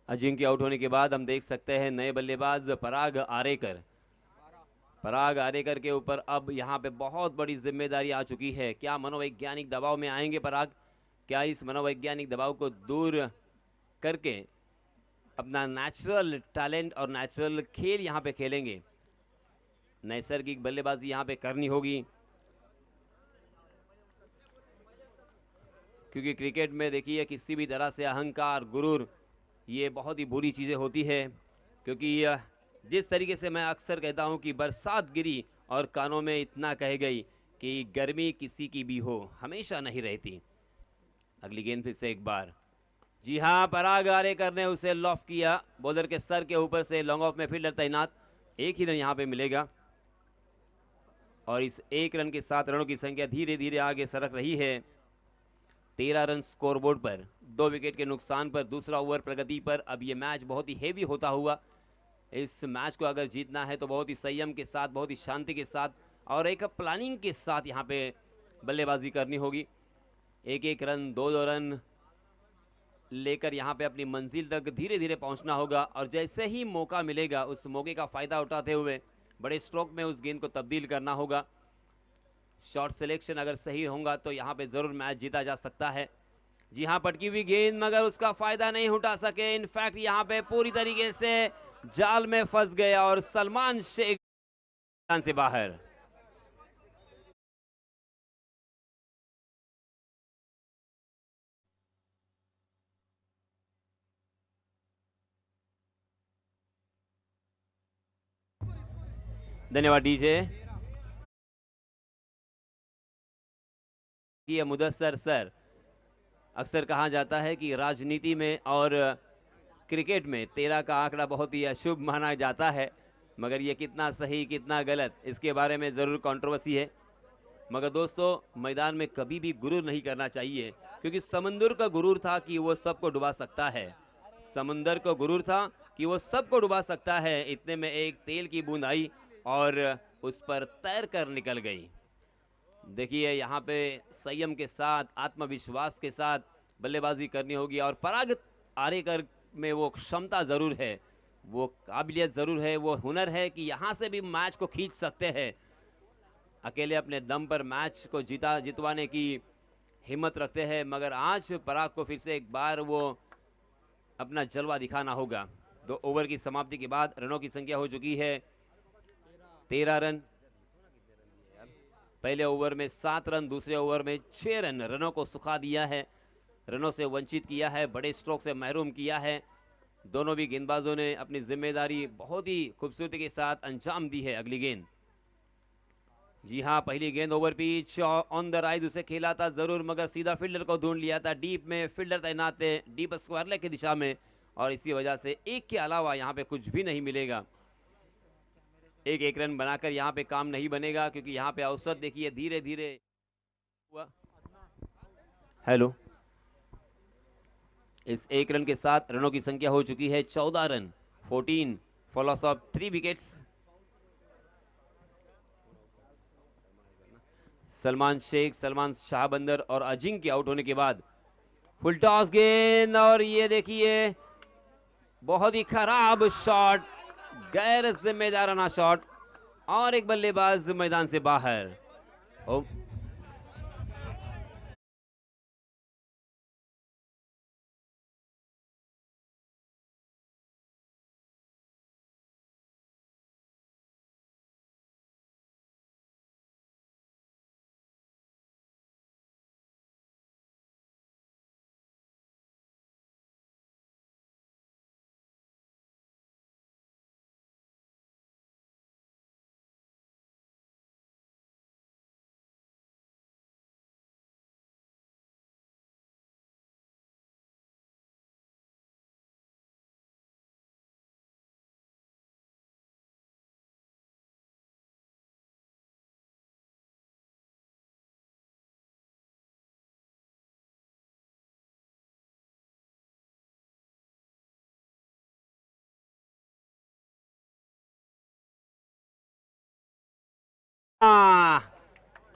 अजिंक्य आउट होने के बाद हम देख सकते हैं नए बल्लेबाज पराग आरेकर के ऊपर अब यहाँ पे बहुत बड़ी जिम्मेदारी आ चुकी है। क्या मनोवैज्ञानिक दबाव में आएंगे पराग? क्या इस मनोवैज्ञानिक दबाव को दूर करके अपना नेचुरल टैलेंट और नेचुरल खेल यहाँ पे खेलेंगे? नैसर्गिक बल्लेबाजी यहाँ पे करनी होगी, क्योंकि क्रिकेट में देखिए किसी भी तरह से अहंकार, गुरूर, ये बहुत ही बुरी चीज़ें होती है। क्योंकि जिस तरीके से मैं अक्सर कहता हूँ कि बरसात गिरी और कानों में इतना कह गई कि गर्मी किसी की भी हो हमेशा नहीं रहती। अगली गेंद फिर से एक बार, जी हाँ, पराग आरेकर ने उसे लॉफ किया, बॉलर के सर के ऊपर से, लॉन्ग ऑफ में फील्डर तैनात, एक ही रन यहाँ पे मिलेगा और इस एक रन के साथ रनों की संख्या धीरे धीरे आगे सरक रही है। 13 रन स्कोरबोर्ड पर, 2 विकेट के नुकसान पर, दूसरा ओवर प्रगति पर। अब ये मैच बहुत ही हेवी होता हुआ, इस मैच को अगर जीतना है तो बहुत ही संयम के साथ, बहुत ही शांति के साथ और एक प्लानिंग के साथ यहाँ पे बल्लेबाजी करनी होगी। एक एक रन, 2-2 रन लेकर यहाँ पे अपनी मंजिल तक धीरे धीरे पहुँचना होगा और जैसे ही मौका मिलेगा उस मौके का फ़ायदा उठाते हुए बड़े स्ट्रोक में उस गेंद को तब्दील करना होगा। शॉट सिलेक्शन अगर सही होगा तो यहाँ पे ज़रूर मैच जीता जा सकता है। जी हाँ, पटकी हुई गेंद मगर उसका फ़ायदा नहीं उठा सके। इनफैक्ट यहाँ पे पूरी तरीके से जाल में फंस गया और सलमान शेख से बाहर। धन्यवाद डीजे। ये मुदस्सर सर, अक्सर कहा जाता है कि राजनीति में और क्रिकेट में 13 का आंकड़ा बहुत ही अशुभ माना जाता है, मगर ये कितना सही कितना गलत इसके बारे में ज़रूर कंट्रोवर्सी है। मगर दोस्तों मैदान में कभी भी गुरूर नहीं करना चाहिए, क्योंकि समुद्र का गुरूर था कि वो सबको डुबा सकता है। समुद्र को गुरूर था कि वो सबको डुबा सकता है। इतने में एक तेल की बूंद आई और उस पर तैर कर निकल गई। देखिए यहाँ पे संयम के साथ, आत्मविश्वास के साथ बल्लेबाजी करनी होगी और पराग आरेकर में वो क्षमता ज़रूर है, वो काबिलियत ज़रूर है, वो हुनर है कि यहाँ से भी मैच को खींच सकते हैं। अकेले अपने दम पर मैच को जितवाने की हिम्मत रखते हैं, मगर आज पराग को फिर से एक बार वो अपना जलवा दिखाना होगा। 2 ओवर की समाप्ति के बाद रनों की संख्या हो चुकी है 13 रन। पहले ओवर में 7 रन, दूसरे ओवर में 6 रन रनों को सुखा दिया है, रनों से वंचित किया है, बड़े स्ट्रोक से महरूम किया है। दोनों भी गेंदबाजों ने अपनी जिम्मेदारी बहुत ही खूबसूरती के साथ अंजाम दी है। अगली गेंद, जी हाँ, पहली गेंद over pitch on the rise, उसे खेला था जरूर मगर सीधा फील्डर को ढूंढ लिया था। डीप में फील्डर तैनात है, डीप स्क्वायर लेग की दिशा में, और इसी वजह से एक के अलावा यहाँ पे कुछ भी नहीं मिलेगा। एक रन बनाकर यहाँ पे काम नहीं बनेगा, क्योंकि यहाँ पे औसत देखिए धीरे धीरे हुआ। हेलो, इस 1 रन के साथ रनों की संख्या हो चुकी है 14 run, 14 for loss of 3 wickets. Salman Shaikh, Salman Shahbandar और अजिंक्य आउट होने के बाद फुल टॉस गेंद, और ये देखिए बहुत ही खराब शॉट, गैर जिम्मेदाराना शॉट, और एक बल्लेबाज मैदान से बाहर।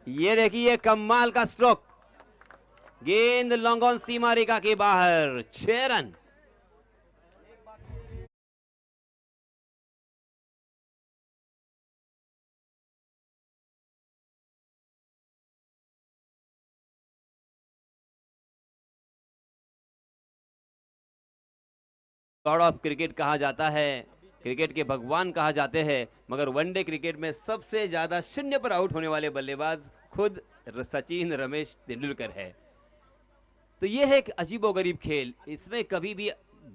ये देखिए कमाल का स्ट्रोक, गेंद लॉन्ग ऑन सीमा रेखा के बाहर, 6 रन। गॉड ऑफ क्रिकेट कहा जाता है, क्रिकेट के भगवान कहा जाते हैं, मगर वनडे क्रिकेट में सबसे ज्यादा शून्य पर आउट होने वाले बल्लेबाज खुद सचिन रमेश तेंदुलकर है। तो ये है एक अजीबोगरीब खेल, इसमें कभी भी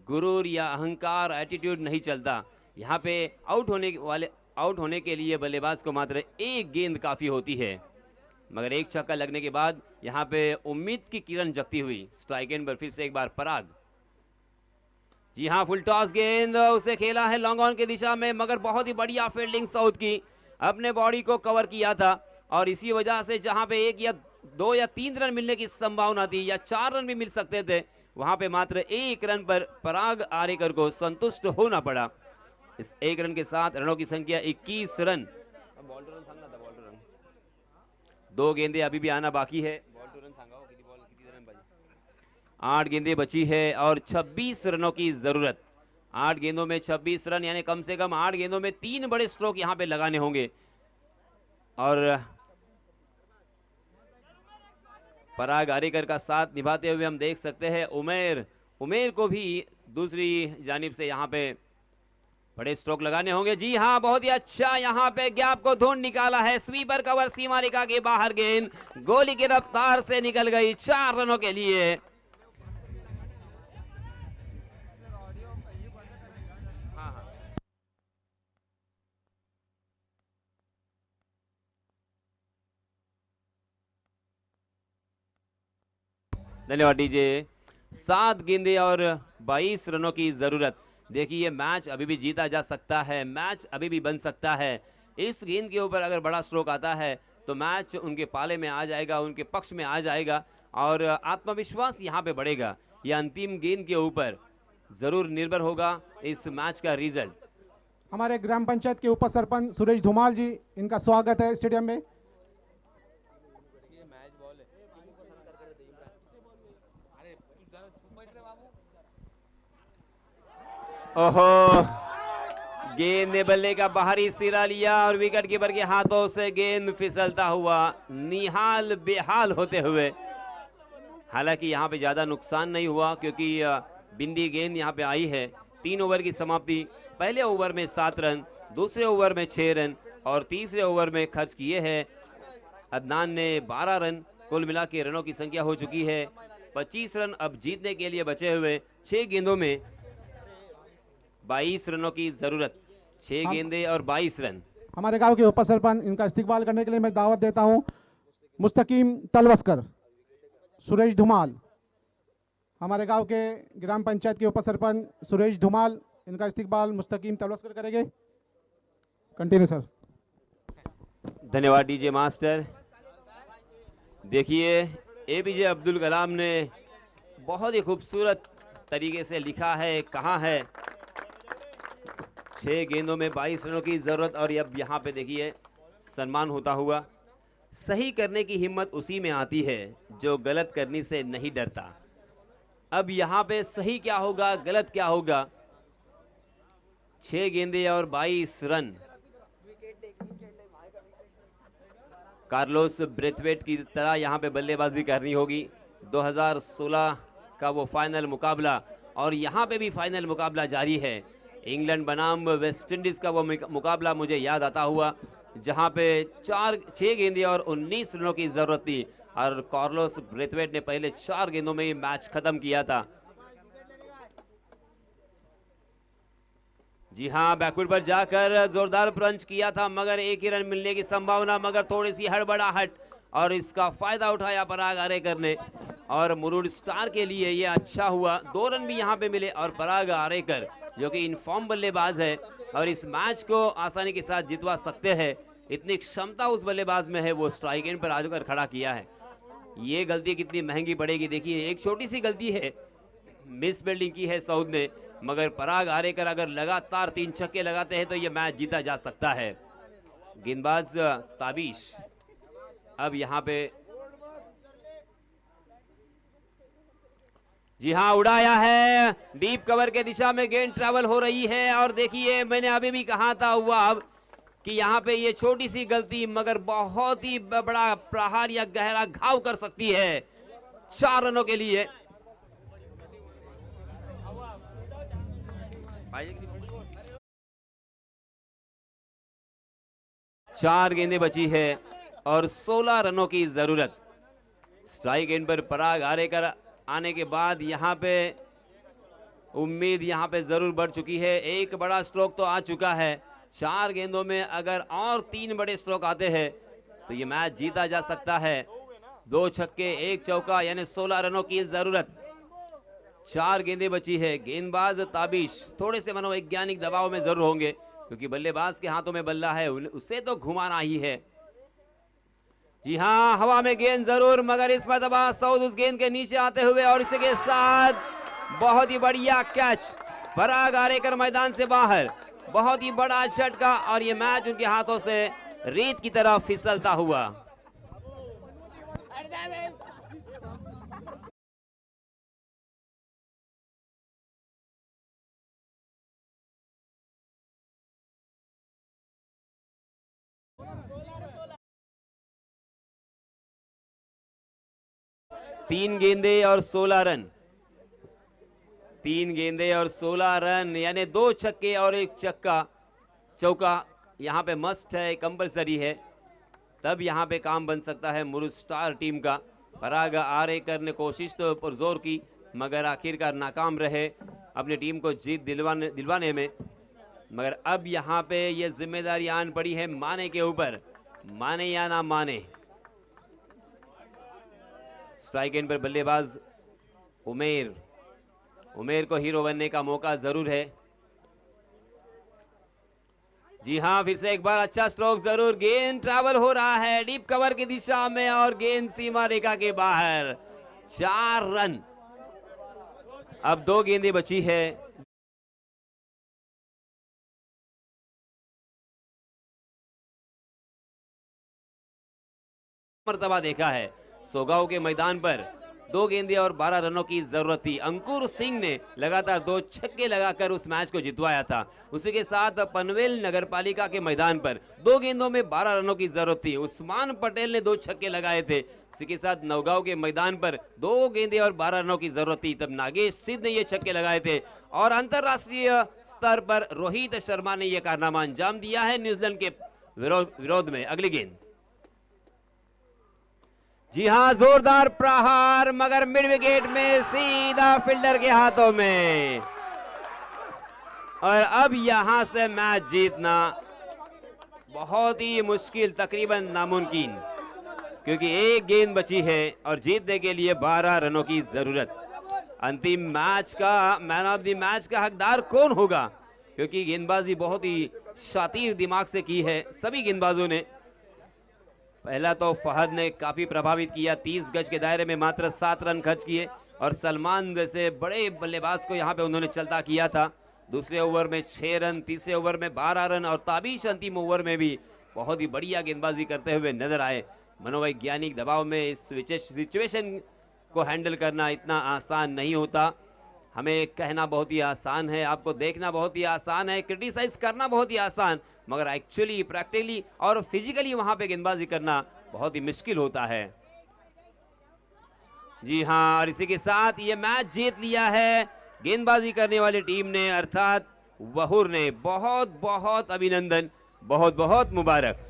गुरूर या अहंकार, एटीट्यूड नहीं चलता। यहाँ पे आउट होने के लिए बल्लेबाज को मात्र 1 गेंद काफी होती है, मगर 1 छक्का लगने के बाद यहाँ पे उम्मीद की किरण जगती हुई। स्ट्राइक एंड पर फिर से एक बार पराग, जी हाँ, फुल टॉस गेंद, उसे खेला है लॉन्ग ऑन की दिशा में, मगर बहुत ही बढ़िया फील्डिंग साउथ की, अपने बॉडी को कवर किया था, और इसी वजह से जहां पे 1 या 2 या 3 रन मिलने की संभावना थी, या 4 रन भी मिल सकते थे, वहां पे मात्र 1 रन पर पराग आरेकर को संतुष्ट होना पड़ा। इस 1 रन के साथ रनों की संख्या 21 रन। 2 गेंदे अभी भी आना बाकी है। 8 गेंदें बची है और 26 रनों की जरूरत। 8 गेंदों में 26 रन, यानी कम से कम 8 गेंदों में 3 बड़े स्ट्रोक यहां पे लगाने होंगे। और पराग आरेकर का साथ निभाते हुए हम देख सकते हैं उमेर को भी दूसरी जानिब से यहां पे बड़े स्ट्रोक लगाने होंगे। जी हां, बहुत ही अच्छा यहां पे गैप को ढूंढ निकाला है, स्वीपर कवर सीमा रेखा के बाहर, गेंद गोली की रफ्तार से निकल गई 4 रनों के लिए। धन्यवाद डीजे। 7 गेंदें और 22 रनों की जरूरत। देखिए मैच अभी भी जीता जा सकता है, मैच अभी भी बन सकता है। इस गेंद के ऊपर अगर बड़ा स्ट्रोक आता है तो मैच उनके पाले में आ जाएगा, उनके पक्ष में आ जाएगा और आत्मविश्वास यहाँ पे बढ़ेगा। यह अंतिम गेंद के ऊपर जरूर निर्भर होगा इस मैच का रिजल्ट। हमारे ग्राम पंचायत के उप सरपंच सुरेश धुमाल जी, इनका स्वागत है स्टेडियम में। ओहो, गेंद ने बल्ले का बाहरी सिरा लिया और विकेट कीपर के हाथों से गेंद फिसलता हुआ निहाल बेहाल होते हुए। हालांकि यहाँ पे ज्यादा नुकसान नहीं हुआ क्योंकि बिंदी गेंद यहाँ पे आई है। 3 ओवर की समाप्ति। पहले ओवर में 7 रन, दूसरे ओवर में 6 रन और तीसरे ओवर में खर्च किए हैं अदनान ने 12 रन। कुल मिला के रनों की संख्या हो चुकी है 25 रन। अब जीतने के लिए बचे हुए 6 गेंदों में 22 रनों की जरूरत। 6 गेंदें और 22 रन। हमारे गांव के उप सरपंच, इनका इस्तिकबाल करने के लिए मैं दावत देता हूं मुस्तकीम तलवस्कर, सुरेश धुमाल। हमारे गांव के ग्राम पंचायत के उप सरपंच सुरेश धुमाल, इनका इस्तिकबाल मुस्तकीम तलवस्कर करेंगे। Continue sir. धन्यवाद डीजे मास्टर। देखिए एपीजे अब्दुल कलाम ने बहुत ही खूबसूरत तरीके से लिखा है, कहा है 6 गेंदों में 22 रनों की जरूरत। और अब यहाँ पे देखिए सम्मान होता हुआ। सही करने की हिम्मत उसी में आती है जो गलत करने से नहीं डरता। अब यहाँ पे सही क्या होगा, गलत क्या होगा। 6 गेंदें और 22 रन। कार्लोस ब्रेथवेट की तरह यहाँ पे बल्लेबाजी करनी होगी। 2016 का वो फाइनल मुकाबला और यहाँ पे भी फाइनल मुकाबला जारी है। इंग्लैंड बनाम वेस्ट इंडीज का वो मुकाबला मुझे याद आता हुआ जहाँ पे 6 गेंदें और 19 रनों की जरूरत थी और कार्लोस ब्रेथवेट ने पहले 4 गेंदों में ही मैच खत्म किया था। जी हाँ, बैकवर्ड पर जाकर जोरदार पंच किया था मगर एक ही रन मिलने की संभावना, मगर थोड़ी सी हड़बड़ाहट और इसका फायदा उठाया पराग आरेकर ने। और मुरुड स्टार के लिए ये अच्छा हुआ, 2 रन भी यहाँ पे मिले और पराग आरेकर जो कि इनफॉर्म बल्लेबाज है और इस मैच को आसानी के साथ जितवा सकते हैं, इतनी क्षमता उस बल्लेबाज में है। वो स्ट्राइक एंड पर आकर खड़ा किया है। ये गलती कितनी महंगी पड़ेगी। देखिए एक छोटी सी गलती है, मिस फील्डिंग की है सऊद ने, मगर पराग आरेकर अगर लगातार 3 छक्के लगाते हैं तो ये मैच जीता जा सकता है। गेंदबाज ताबिश अब यहाँ पे जी हाँ उड़ाया है, डीप कवर के दिशा में गेंद ट्रैवल हो रही है। और देखिए मैंने अभी भी कहा था हुआ अब कि यहाँ पे ये छोटी सी गलती मगर बहुत ही बड़ा प्रहार या गहरा घाव कर सकती है 4 रनों के लिए। चार गेंदें बची है और 16 रनों की जरूरत। स्ट्राइक एंड पर पराग आरेकर आने के बाद यहाँ पे उम्मीद यहाँ पे जरूर बढ़ चुकी है। एक बड़ा स्ट्रोक तो आ चुका है। 4 गेंदों में अगर और 3 बड़े स्ट्रोक आते हैं तो ये मैच जीता जा सकता है। 2 छक्के 1 चौका यानी 16 रनों की जरूरत। 4 गेंदें बची है। गेंदबाज ताबिश थोड़े से मनोवैज्ञानिक दबाव में जरूर होंगे क्योंकि बल्लेबाज के हाथों में बल्ला है, उसे तो घुमाना ही है। जी हाँ, हवा में गेंद जरूर मगर इस मरतबा सऊद उस गेंद के नीचे आते हुए और इसके साथ बहुत ही बढ़िया कैच। पराग आरेकर मैदान से बाहर, बहुत ही बड़ा झटका और ये मैच उनके हाथों से रेत की तरह फिसलता हुआ। तीन गेंदें और 16 रन। 3 गेंदें और 16 रन यानी 2 छक्के और 1 चौका यहाँ पे मस्ट है, कंपलसरी है, तब यहाँ पे काम बन सकता है मुरुड स्टार टीम का। पराग आरेकर ने कोशिश तो पुरजोर की मगर आखिरकार नाकाम रहे अपनी टीम को जीत दिलवाने में। मगर अब यहाँ पे ये जिम्मेदारी आन पड़ी है माने के ऊपर, माने या ना माने। स्ट्राइक एंड पर बल्लेबाज उमेर को हीरो बनने का मौका जरूर है। जी हाँ, फिर से एक बार अच्छा स्ट्रोक जरूर। गेंद ट्रैवल हो रहा है डीप कवर की दिशा में और गेंद सीमा रेखा के बाहर। 4 रन। अब 2 गेंदें बची है। मर्तबा देखा है सोगांव के मैदान पर 2 गेंदें और 12 रनों की जरूरत थी। अंकुर सिंह ने लगातार 2 छक्के लगाकर उस मैच को जितवाया था। उसी के साथ पनवेल नगरपालिका के मैदान पर 2 गेंदों में 12 रनों की जरूरत थी। उस्मान पटेल ने 2 छक्के लगाए थे। इसी के साथ नौगांव के मैदान पर 2 गेंदें और 12 रनों की जरूरत थी, तब नागेश सिद्ध ने ये छक्के लगाए थे। और अंतरराष्ट्रीय स्तर पर रोहित शर्मा ने यह कारनामा अंजाम दिया है न्यूजीलैंड के विरोध में। अगली गेंद, जी हां, जोरदार प्रहार मगर मिड विकेट में सीधा फील्डर के हाथों में। और अब यहां से मैच जीतना बहुत ही मुश्किल, तकरीबन नामुमकिन, क्योंकि 1 गेंद बची है और जीतने के लिए 12 रनों की जरूरत। अंतिम मैच का मैन ऑफ द मैच का हकदार कौन होगा, क्योंकि गेंदबाजी बहुत ही शातिर दिमाग से की है सभी गेंदबाजों ने। पहला तो फहद ने काफी प्रभावित किया, 30 गज के दायरे में मात्र 7 रन खर्च किए और सलमान जैसे बड़े बल्लेबाज को यहां पे उन्होंने चलता किया था। दूसरे ओवर में 6 रन, तीसरे ओवर में 12 रन और ताबिश अंतिम ओवर में भी बहुत ही बढ़िया गेंदबाजी करते हुए नजर आए। मनोवैज्ञानिक दबाव में इस सिचुएशन को हैंडल करना इतना आसान नहीं होता। हमें कहना बहुत ही आसान है, आपको देखना बहुत ही आसान है, क्रिटिसाइज करना बहुत ही आसान, मगर एक्चुअली प्रैक्टिकली और फिजिकली वहां पे गेंदबाजी करना बहुत ही मुश्किल होता है। जी हां, और इसी के साथ ये मैच जीत लिया है गेंदबाजी करने वाली टीम ने, अर्थात वहूर ने। बहुत बहुत अभिनंदन, बहुत बहुत मुबारक।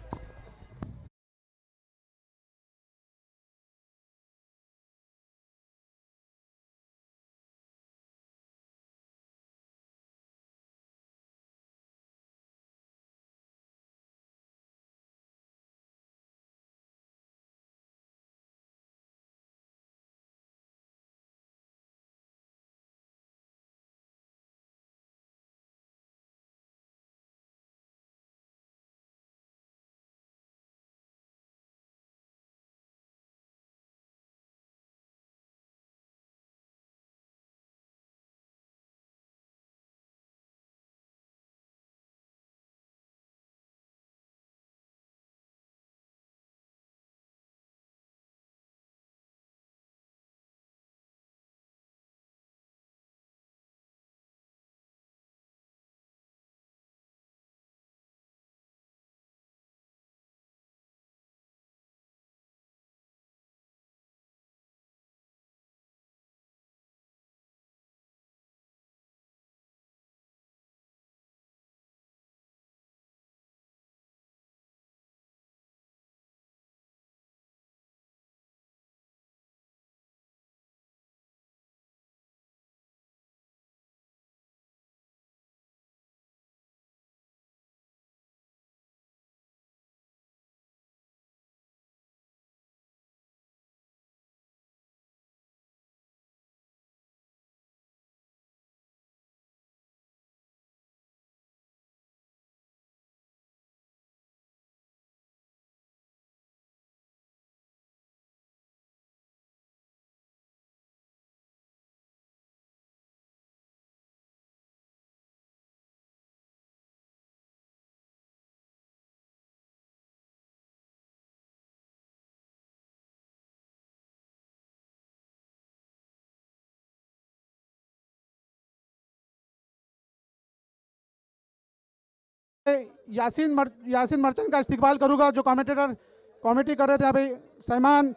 यासीन मर्चेंट का इस्तिकबाल करूंगा, जो कमेटी कर रहे थे अभी सलमान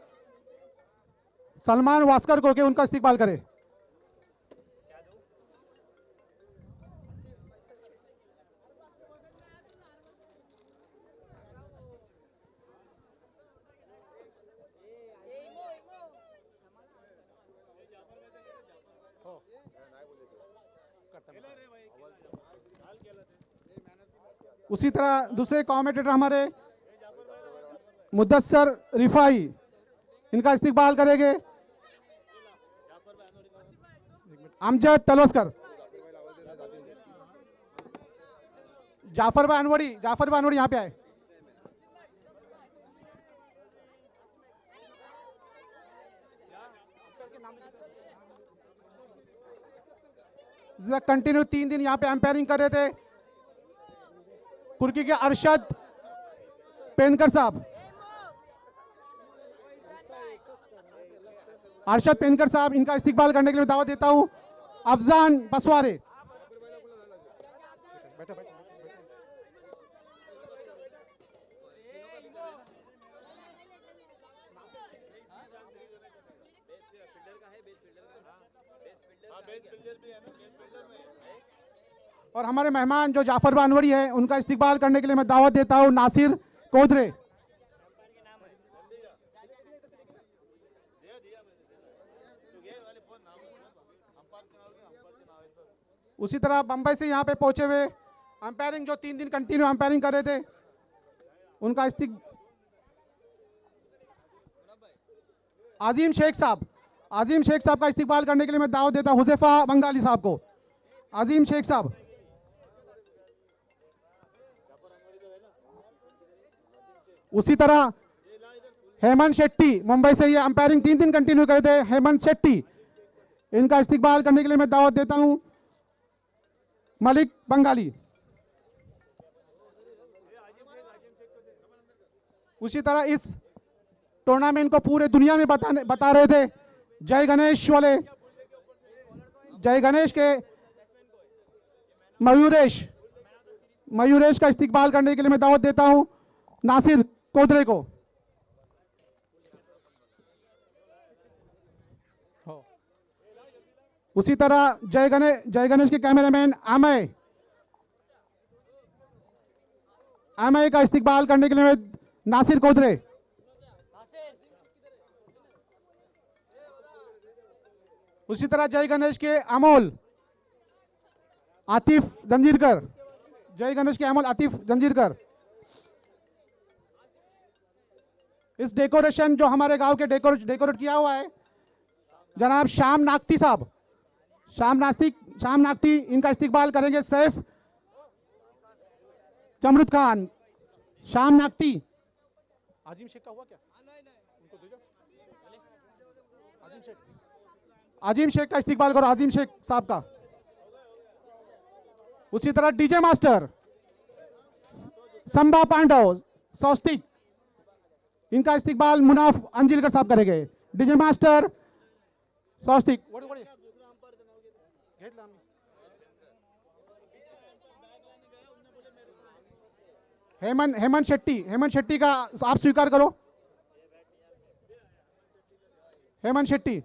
वास्कर को, के उनका इस्तिकबाल करे। उसी तरह दूसरे कमेंटेटर हमारे मुद्दसर रिफाई, इनका इस्तिकबाल करेंगे। अमजद तलवस्कर, जाफर भाई अनवरी यहाँ पे आए। कंटिन्यू 3 दिन यहाँ पे एम्पायरिंग कर रहे थे कुर्की के अरशद पेनकर साहब। अरशद पेनकर साहब, इनका इस्तिकबाल करने के लिए दावत देता हूं। अफजान पसवारे, और हमारे मेहमान जो जाफर भाई अनवरी है, उनका इस्तिकबाल करने के लिए मैं दावत देता हूं नासिर कोदरे। उसी तरह बंबई से यहाँ पे पहुंचे हुए अंपायरिंग जो 3 दिन कंटिन्यू अंपायरिंग कर रहे थे, उनका आजिम शेख साहब का इस्तिकबाल करने के लिए मैं दावत देता हूं हुज़ैफा बंगाली साहब को। आजिम शेख साहब, उसी तरह हेमंत शेट्टी, मुंबई से ये अंपायरिंग 3 दिन कंटिन्यू कर रहे थे, हेमंत शेट्टी, इनका इस्तिकबाल करने के लिए मैं दावत देता हूं मलिक बंगाली। उसी तरह इस टूर्नामेंट को पूरे दुनिया में बता रहे थे जय गणेश वाले, जय गणेश के मयूरेश का इस्तिकबाल करने के लिए मैं दावत देता हूं नासिर कोदरे को। उसी तरह जय गणेश के कैमरामैन अमय का इस्तिकबाल करने के लिए मैं नासिर कोदरे। उसी तरह जय गणेश के अमोल आतिफ जंजीरकर, इस डेकोरेशन जो हमारे गांव के डेकोरेट किया हुआ है जनाब शाम नागती साहब, शाम नागती, इनका इस्तिकबाल करेंगे सैफ जमरुद खान। शाम नागती, आजिम शेख का हुआ क्या? उनको दे दो। आजिम शेख का इस्तिकबाल करो, आजिम शेख साहब का। उसी तरह डीजे मास्टर संभा पांडव सौस्तिक, इनका इस्तिकबाल मुनाफ अंजिलकर साहब करेंगे। DJ master Saustik. हेमंत शेट्टी का आप स्वीकार करो। हेमंत शेट्टी,